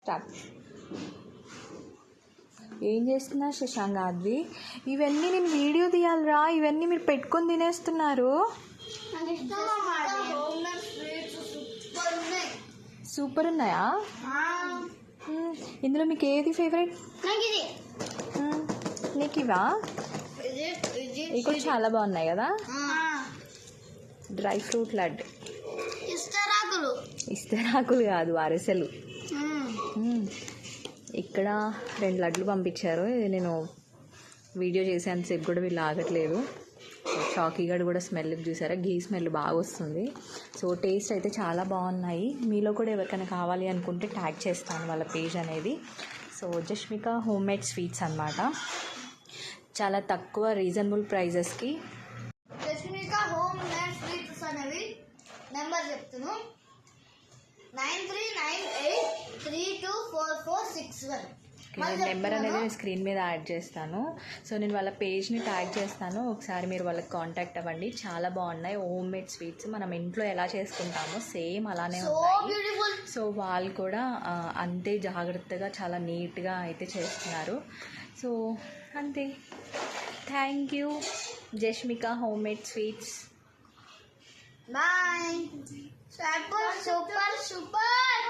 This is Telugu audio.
స్టార్ట్. ఏం చేస్తున్నా శశాంగాద్వి? ఇవన్నీ నేను వీడియో తీయాలిరా, ఇవన్నీ మీరు పెట్టుకొని తినేస్తున్నారు. సూపర్ ఉన్నాయా? ఇందులో మీకు ఏది ఫేవరెట్? నీకు ఇవా? ఇవి కూడా చాలా బాగున్నాయి కదా. డ్రై ఫ్రూట్ లడ్డు, ఇస్తరాకులు కాదు, అరిసెలు. ఇక్కడ 2 లడ్లు పంపించారు. ఇది నేను వీడియో చేసేంతసేపు కూడా వీళ్ళు ఆగట్లేదు. చాకీగడ్ కూడా స్మెల్ చూసారా, ఘీ స్మెల్ బాగా వస్తుంది. సో టేస్ట్ అయితే చాలా బాగున్నాయి. మీలో కూడా ఎవరికైనా కావాలి అనుకుంటే ట్యాగ్ చేస్తాను వాళ్ళ పేజ్ అనేది. So Jashmika home made sweets అన్నమాట. చాలా తక్కువ రీజనబుల్ ప్రైజెస్కి. జష్మిక హోమ్ మేడ్ స్వీట్స్ అనేవి నెంబర్ చెప్తాను, 9398324461. నెంబర్ అనేది నేను స్క్రీన్ మీద యాడ్ చేస్తాను. సో నేను వాళ్ళ పేజ్ని ట్యాగ్ చేస్తాను, ఒకసారి మీరు వాళ్ళకి కాంటాక్ట్ అవ్వండి. చాలా బాగున్నాయి హోమ్ మేడ్ స్వీట్స్. మనం ఇంట్లో ఎలా చేసుకుంటామో సేమ్ అలానే ఉన్నాయి. సో వాళ్ళు కూడా అంతే జాగ్రత్తగా చాలా నీట్గా అయితే చేస్తున్నారు. సో అంతే. Thank you Jashmika home made sweets. Bye. Super super super.